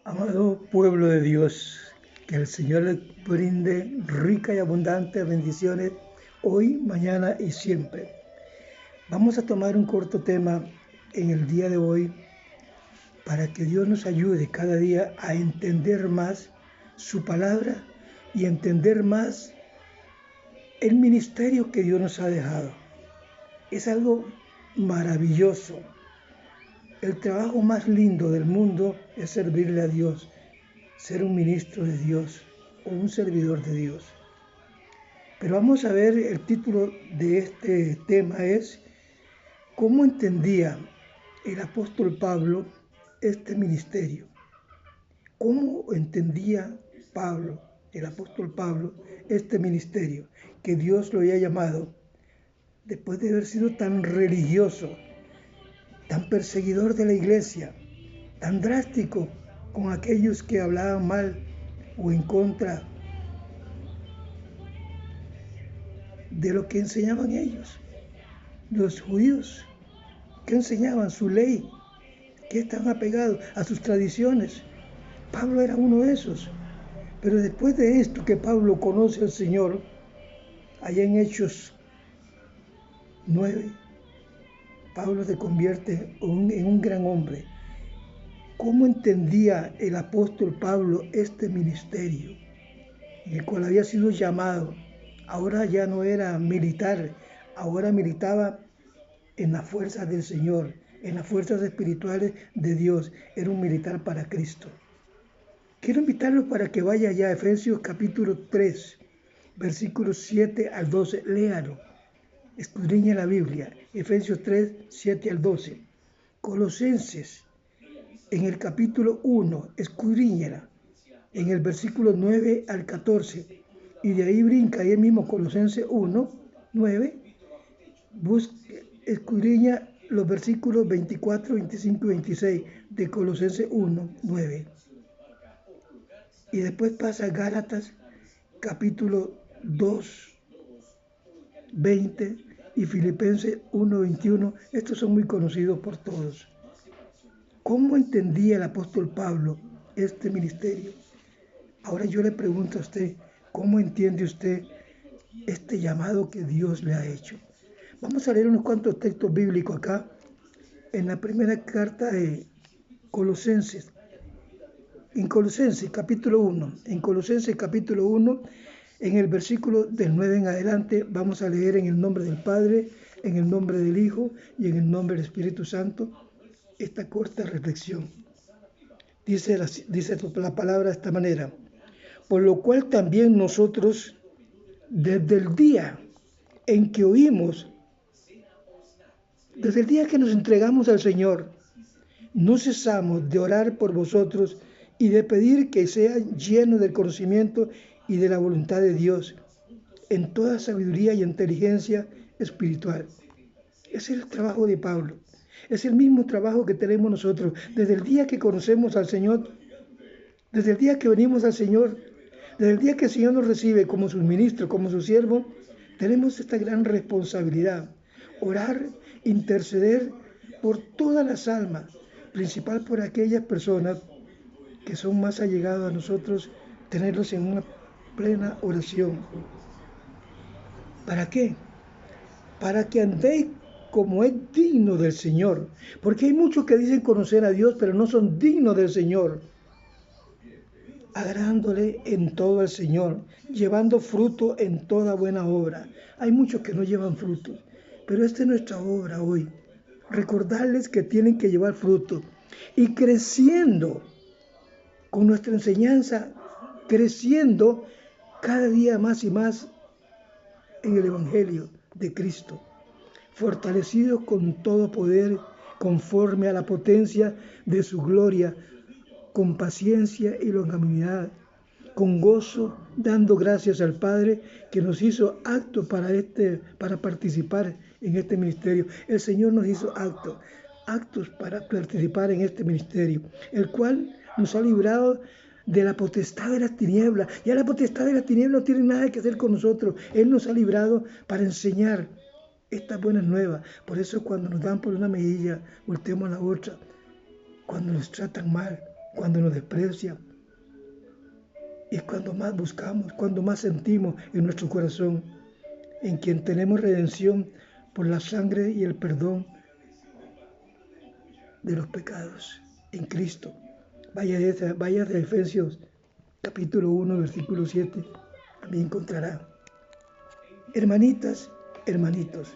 Amado pueblo de Dios, que el Señor les brinde rica y abundante bendiciones hoy, mañana y siempre. Vamos a tomar un corto tema en el día de hoy para que Dios nos ayude cada día a entender más su palabra y entender más el ministerio que Dios nos ha dejado. Es algo maravilloso. El trabajo más lindo del mundo es servirle a Dios, ser un ministro de Dios o un servidor de Dios. Pero vamos a ver, el título de este tema es ¿cómo entendía el apóstol Pablo este ministerio? ¿Cómo entendía Pablo, el apóstol Pablo, este ministerio que Dios lo había llamado después de haber sido tan religioso, tan perseguidor de la iglesia, tan drástico con aquellos que hablaban mal o en contra de lo que enseñaban ellos, los judíos, que enseñaban su ley, que estaban apegados a sus tradiciones. Pablo era uno de esos. Pero después de esto que Pablo conoce al Señor, allá en Hechos 9, Pablo se convierte en un gran hombre. ¿Cómo entendía el apóstol Pablo este ministerio, en el cual había sido llamado? Ahora ya no era militar, ahora militaba en las fuerzas del Señor, en las fuerzas espirituales de Dios. Era un militar para Cristo. Quiero invitarlos para que vaya ya a Efesios capítulo 3, versículos 7 al 12. Léalo, escudriñe la Biblia. Efesios 3, 7 al 12. Colosenses, en el capítulo 1, escudriñela, en el versículo 9 al 14. Y de ahí brinca, ahí mismo Colosenses 1, 9, escudriña los versículos 24, 25 y 26 de Colosenses 1, 9. Y después pasa a Gálatas, capítulo 2, 20 y Filipenses 1, 21. Estos son muy conocidos por todos. ¿Cómo entendía el apóstol Pablo este ministerio? Ahora yo le pregunto a usted, ¿cómo entiende usted este llamado que Dios le ha hecho? Vamos a leer unos cuantos textos bíblicos acá, en la primera carta de Colosenses. En Colosenses capítulo 1, en el versículo del 9 en adelante, vamos a leer en el nombre del Padre, en el nombre del Hijo y en el nombre del Espíritu Santo esta corta reflexión. Dice la palabra de esta manera: por lo cual también nosotros, desde el día en que oímos, desde el día que nos entregamos al Señor, no cesamos de orar por vosotros y de pedir que sean llenos del conocimiento y de la voluntad de Dios, en toda sabiduría y inteligencia espiritual. Ese es el trabajo de Pablo. Es el mismo trabajo que tenemos nosotros. Desde el día que conocemos al Señor, desde el día que venimos al Señor, desde el día que el Señor nos recibe como su ministro, como su siervo, tenemos esta gran responsabilidad. Orar, interceder por todas las almas, principal por aquellas personas que son más allegados a nosotros, tenerlos en una plena oración. ¿Para qué? Para que andéis como es digno del Señor. Porque hay muchos que dicen conocer a Dios, pero no son dignos del Señor. Agradándole en todo al Señor, llevando fruto en toda buena obra. Hay muchos que no llevan fruto, pero esta es nuestra obra hoy. Recordarles que tienen que llevar fruto y creciendo con nuestra enseñanza, creciendo cada día más y más en el Evangelio de Cristo, fortalecidos con todo poder conforme a la potencia de su gloria, con paciencia y longanimidad, con gozo, dando gracias al Padre que nos hizo aptos para participar en este ministerio. El Señor nos hizo aptos para participar en este ministerio, el cual nos ha librado de la potestad de las tinieblas. Ya la potestad de las tinieblas no tiene nada que hacer con nosotros. Él nos ha librado para enseñar estas buenas nuevas. Por eso cuando nos dan por una mejilla, volteemos a la otra. Cuando nos tratan mal, cuando nos desprecia, es cuando más buscamos, cuando más sentimos en nuestro corazón, en quien tenemos redención por la sangre y el perdón de los pecados en Cristo. Vaya de Efesios capítulo 1, versículo 7, también encontrará. Hermanitas, hermanitos,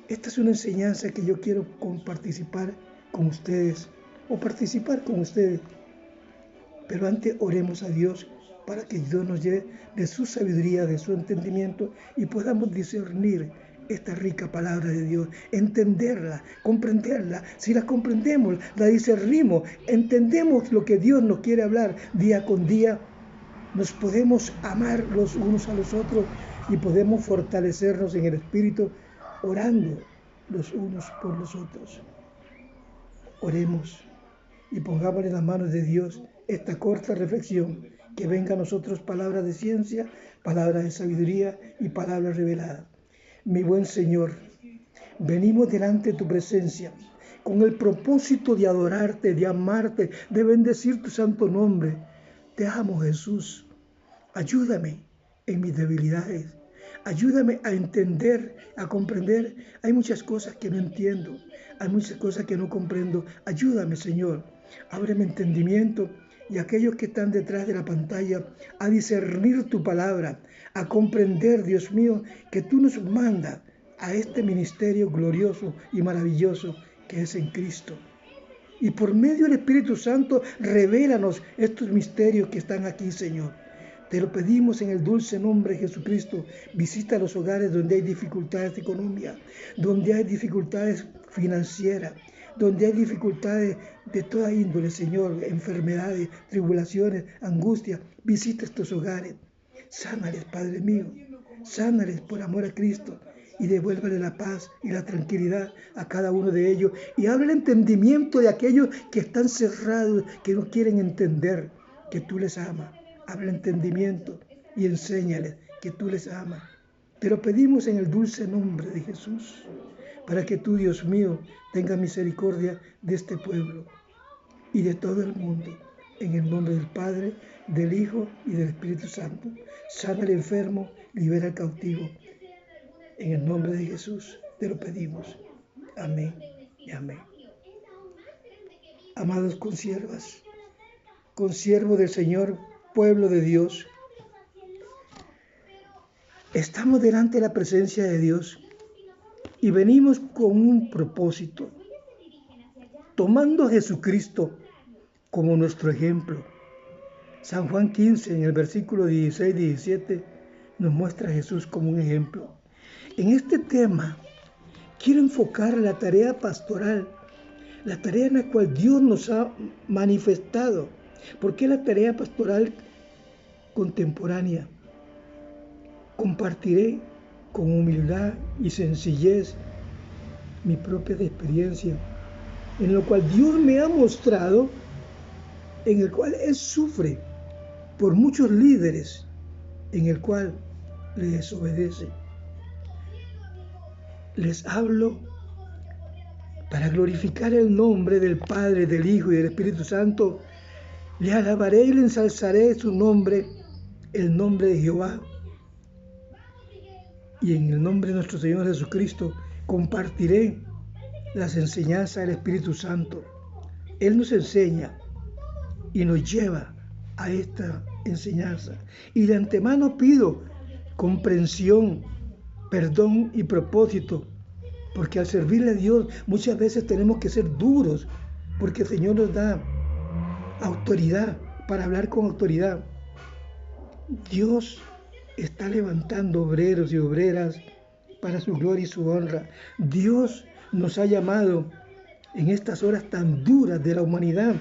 esta es una enseñanza que yo quiero participar con ustedes, pero antes oremos a Dios para que Dios nos lleve de su sabiduría, de su entendimiento y podamos discernir esta rica palabra de Dios, entenderla, comprenderla. Si la comprendemos, la discernimos, entendemos lo que Dios nos quiere hablar día con día, nos podemos amar los unos a los otros y podemos fortalecernos en el Espíritu orando los unos por los otros. Oremos y pongamos en las manos de Dios esta corta reflexión, que venga a nosotros palabras de ciencia, palabras de sabiduría y palabras reveladas. Mi buen Señor, venimos delante de tu presencia con el propósito de adorarte, de amarte, de bendecir tu santo nombre. Te amo, Jesús. Ayúdame en mis debilidades. Ayúdame a entender, a comprender. Hay muchas cosas que no entiendo. Hay muchas cosas que no comprendo. Ayúdame, Señor. Ábreme entendimiento y aquellos que están detrás de la pantalla a discernir tu palabra, a comprender, Dios mío, que tú nos mandas a este ministerio glorioso y maravilloso que es en Cristo. Y por medio del Espíritu Santo, revélanos estos misterios que están aquí, Señor. Te lo pedimos en el dulce nombre de Jesucristo. Visita los hogares donde hay dificultades económicas, donde hay dificultades financieras, donde hay dificultades de toda índole, Señor, enfermedades, tribulaciones, angustias. Visita estos hogares. Sánales, Padre mío. Sánales por amor a Cristo. Y devuélvele la paz y la tranquilidad a cada uno de ellos. Y abre el entendimiento de aquellos que están cerrados, que no quieren entender que tú les amas. Abre el entendimiento y enséñales que tú les amas. Te lo pedimos en el dulce nombre de Jesús, para que tú, Dios mío, tengas misericordia de este pueblo y de todo el mundo. En el nombre del Padre, del Hijo y del Espíritu Santo. Sana al enfermo, libera al cautivo. En el nombre de Jesús te lo pedimos. Amén y amén. Amados consiervas, consiervos del Señor, pueblo de Dios, estamos delante de la presencia de Dios y venimos con un propósito, tomando a Jesucristo como nuestro ejemplo. San Juan 15, en el versículo 16-17, nos muestra a Jesús como un ejemplo. En este tema, quiero enfocar la tarea pastoral, la tarea en la cual Dios nos ha manifestado. ¿Por qué la tarea pastoral contemporánea? Compartiré con humildad y sencillez mi propia experiencia, en lo cual Dios me ha mostrado, en el cual Él sufre por muchos líderes, en el cual le desobedece. Les hablo para glorificar el nombre del Padre, del Hijo y del Espíritu Santo. Le alabaré y le ensalzaré su nombre, el nombre de Jehová. Y en el nombre de nuestro Señor Jesucristo compartiré las enseñanzas del Espíritu Santo. Él nos enseña y nos lleva a esta enseñanza. Y de antemano pido comprensión, perdón y propósito, porque al servirle a Dios muchas veces tenemos que ser duros, porque el Señor nos da autoridad para hablar con autoridad. Dios está levantando obreros y obreras para su gloria y su honra. Dios nos ha llamado en estas horas tan duras de la humanidad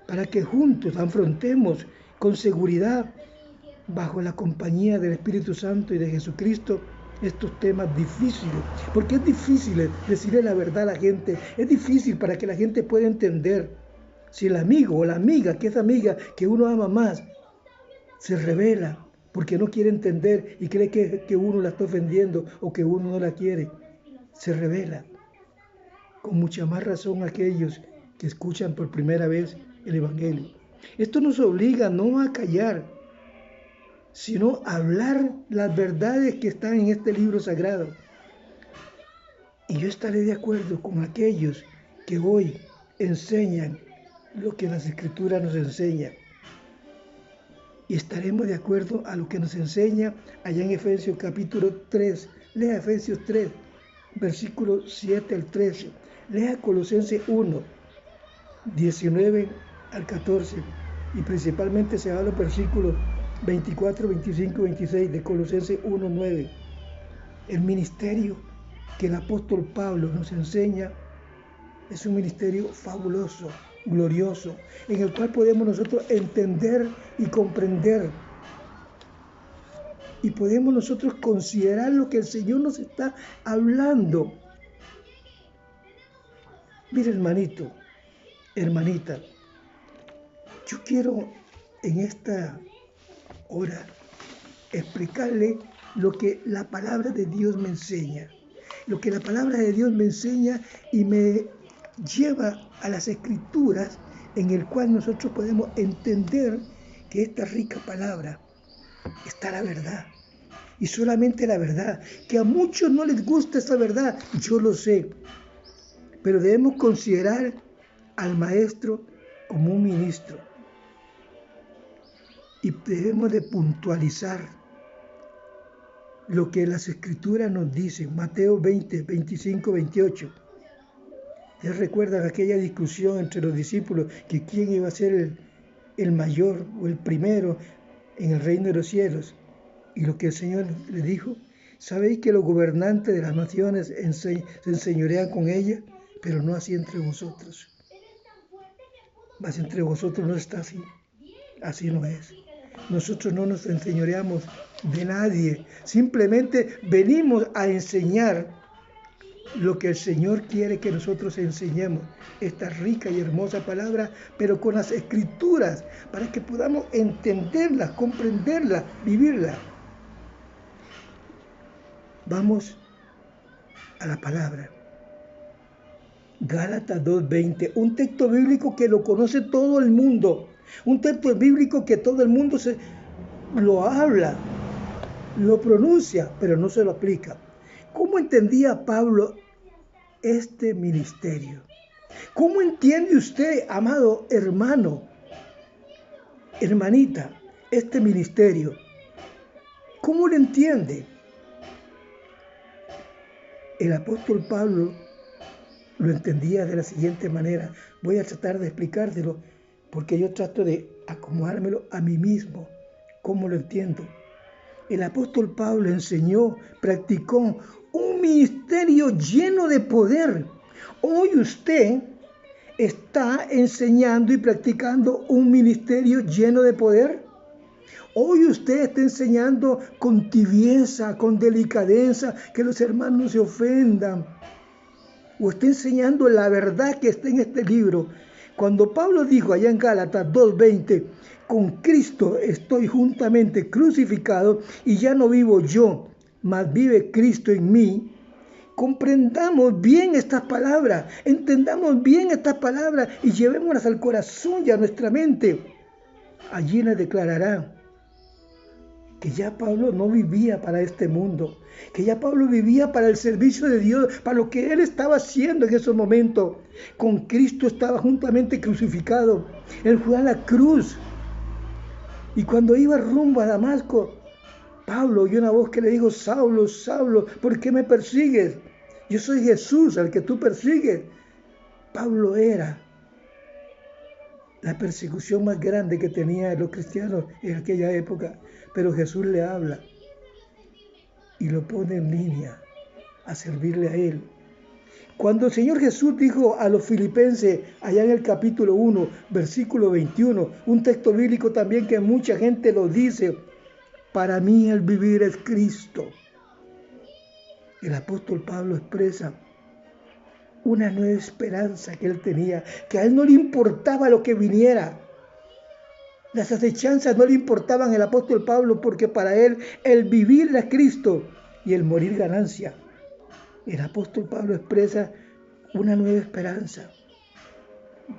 para que juntos afrontemos con seguridad, bajo la compañía del Espíritu Santo y de Jesucristo, estos temas difíciles, porque es difícil decirle la verdad a la gente, es difícil para que la gente pueda entender. Si el amigo o la amiga, que es amiga que uno ama más, se revela porque no quiere entender y cree que uno la está ofendiendo o que uno no la quiere, se revela. Con mucha más razón aquellos que escuchan por primera vez el Evangelio. Esto nos obliga no a callar, sino a hablar las verdades que están en este libro sagrado. Y yo estaré de acuerdo con aquellos que hoy enseñan lo que las Escrituras nos enseñan. Y estaremos de acuerdo a lo que nos enseña allá en Efesios capítulo 3. Lea Efesios 3, versículos 7 al 13. Lea Colosenses 1, 19 al 14. Y principalmente se va a los versículos 24, 25 y 26 de Colosenses 1, 9. El ministerio que el apóstol Pablo nos enseña es un ministerio fabuloso, glorioso, en el cual podemos nosotros entender y comprender. Y podemos nosotros considerar lo que el Señor nos está hablando. Mire, hermanito, hermanita, yo quiero en esta hora explicarle lo que la palabra de Dios me enseña. Lo que la palabra de Dios me enseña y me lleva a las Escrituras, en el cual nosotros podemos entender que esta rica palabra está la verdad. Y solamente la verdad, que a muchos no les gusta esa verdad, yo lo sé. Pero debemos considerar al maestro como un ministro. Y debemos de puntualizar lo que las Escrituras nos dicen. Mateo 20, 25, 28. ¿Ustedes recuerdan aquella discusión entre los discípulos que quién iba a ser el mayor o el primero en el reino de los cielos? Y lo que el Señor les dijo: ¿sabéis que los gobernantes de las naciones se enseñorean con ellas? Pero no así entre vosotros. Mas entre vosotros no está así. Así no es. Nosotros no nos enseñoreamos de nadie. Simplemente venimos a enseñar lo que el Señor quiere que nosotros enseñemos. Esta rica y hermosa palabra, pero con las Escrituras, para que podamos entenderla, comprenderla, vivirla. Vamos a la palabra. Gálatas 2:20, un texto bíblico que lo conoce todo el mundo. Un texto bíblico que todo el mundo lo habla, lo pronuncia, pero no se lo aplica. ¿Cómo entendía Pablo este ministerio? ¿Cómo entiende usted, amado hermano, hermanita, este ministerio? ¿Cómo lo entiende? El apóstol Pablo lo entendía de la siguiente manera. Voy a tratar de explicárselo porque yo trato de acomodármelo a mí mismo. ¿Cómo lo entiendo? El apóstol Pablo enseñó, practicó un ministerio lleno de poder. Hoy usted está enseñando y practicando un ministerio lleno de poder. Hoy usted está enseñando con tibieza, con delicadeza, que los hermanos no se ofendan. O está enseñando la verdad que está en este libro. Cuando Pablo dijo allá en Gálatas 2:20, con Cristo estoy juntamente crucificado y ya no vivo yo, mas vive Cristo en mí. Comprendamos bien estas palabras, entendamos bien estas palabras y llevémoslas al corazón y a nuestra mente. Allí nos declarará que ya Pablo no vivía para este mundo, que ya Pablo vivía para el servicio de Dios, para lo que él estaba haciendo en esos momentos. Con Cristo estaba juntamente crucificado. Él fue a la cruz. Y cuando iba rumbo a Damasco, Pablo oyó una voz que le dijo: Saulo, Saulo, ¿por qué me persigues? Yo soy Jesús, al que tú persigues. Pablo era la persecución más grande que tenían los cristianos en aquella época. Pero Jesús le habla y lo pone en línea a servirle a Él. Cuando el Señor Jesús dijo a los filipenses, allá en el capítulo 1, versículo 21, un texto bíblico también que mucha gente lo dice: para mí el vivir es Cristo. El apóstol Pablo expresa una nueva esperanza que él tenía, que a él no le importaba lo que viniera. Las acechanzas no le importaban al apóstol Pablo, porque para él el vivir era Cristo y el morir ganancia. El apóstol Pablo expresa una nueva esperanza.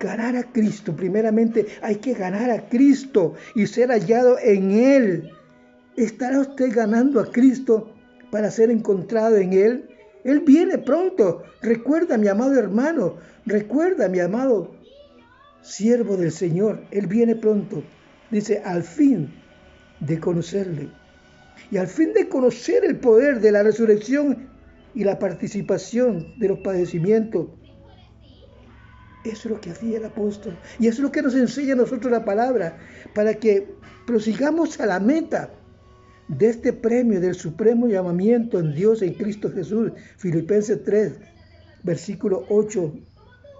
ganar a Cristo. Primeramente hay que ganar a Cristo y ser hallado en Él. ¿Estará usted ganando a Cristo para ser encontrado en Él? Él viene pronto. Recuerda, mi amado hermano, recuerda, mi amado siervo del Señor, Él viene pronto. Dice, al fin de conocerle. Y al fin de conocer el poder de la resurrección y la participación de los padecimientos. Eso es lo que hacía el apóstol. Y eso es lo que nos enseña a nosotros la palabra, para que prosigamos a la meta de este premio del supremo llamamiento en Dios en Cristo Jesús. Filipenses 3, versículo 8,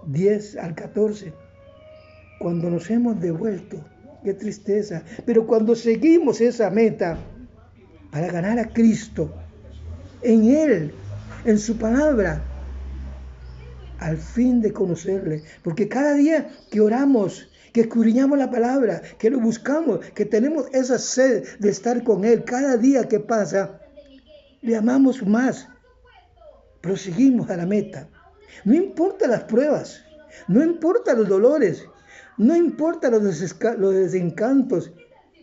10 al 14. Cuando nos hemos devuelto, qué tristeza, pero cuando seguimos esa meta para ganar a Cristo, en Él, en su palabra, al fin de conocerle, porque cada día que oramos, que escudriñamos la palabra, que lo buscamos, que tenemos esa sed de estar con Él, cada día que pasa, le amamos más, proseguimos a la meta. No importa las pruebas, no importa los dolores, no importa los desencantos,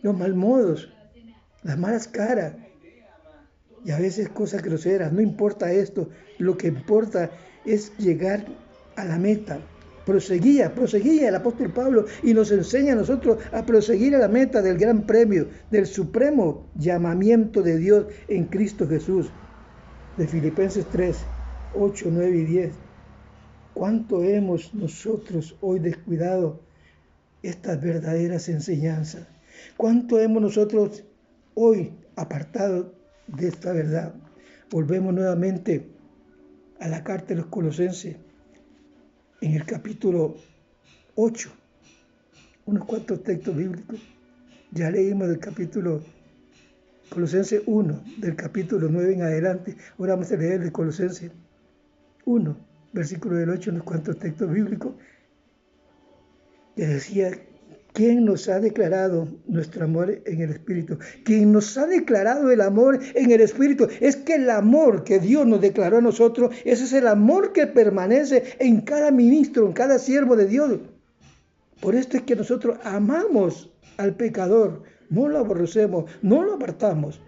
los malmodos, las malas caras y a veces cosas groseras. No importa esto, lo que importa es llegar a la meta. Proseguía el apóstol Pablo y nos enseña a nosotros a proseguir a la meta del gran premio, del supremo llamamiento de Dios en Cristo Jesús. De Filipenses 3, 8, 9 y 10. ¿Cuánto hemos nosotros hoy descuidado estas verdaderas enseñanzas? ¿Cuánto hemos nosotros hoy apartado de esta verdad? Volvemos nuevamente a la carta de los Colosenses, en el capítulo 8, unos cuantos textos bíblicos. Ya leímos del capítulo Colosenses 1, del capítulo 9 en adelante. Ahora vamos a leer de Colosenses 1, versículo del 8, unos cuantos textos bíblicos, que decía: ¿quién nos ha declarado nuestro amor en el Espíritu? ¿Quién nos ha declarado el amor en el Espíritu? Es que el amor que Dios nos declaró a nosotros, ese es el amor que permanece en cada ministro, en cada siervo de Dios. Por esto es que nosotros amamos al pecador, no lo aborrecemos, no lo apartamos.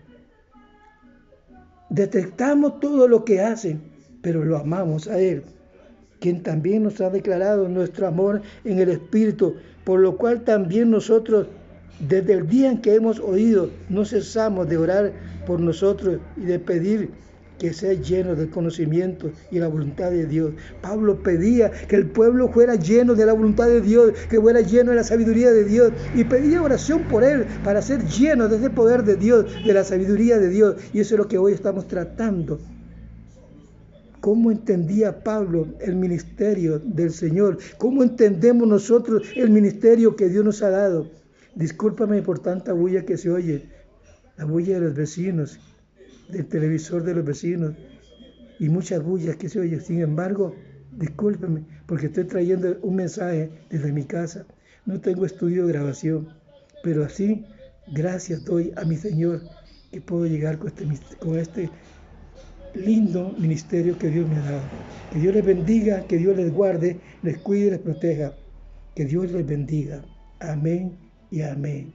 Detectamos todo lo que hace, pero lo amamos a Él, quien también nos ha declarado nuestro amor en el Espíritu, por lo cual también nosotros, desde el día en que hemos oído, no cesamos de orar por nosotros y de pedir que sea lleno del conocimiento y la voluntad de Dios. Pablo pedía que el pueblo fuera lleno de la voluntad de Dios, que fuera lleno de la sabiduría de Dios, y pedía oración por él para ser lleno de ese poder de Dios, de la sabiduría de Dios. Y eso es lo que hoy estamos tratando. ¿Cómo entendía Pablo el ministerio del Señor? ¿Cómo entendemos nosotros el ministerio que Dios nos ha dado? Discúlpame por tanta bulla que se oye, la bulla de los vecinos, del televisor de los vecinos y muchas bullas que se oye. Sin embargo, discúlpeme porque estoy trayendo un mensaje desde mi casa. No tengo estudio de grabación, pero así, gracias doy a mi Señor que puedo llegar con este lindo ministerio que Dios me ha dado. Que Dios les bendiga, que Dios les guarde, les cuide y les proteja. Que Dios les bendiga. Amén y amén.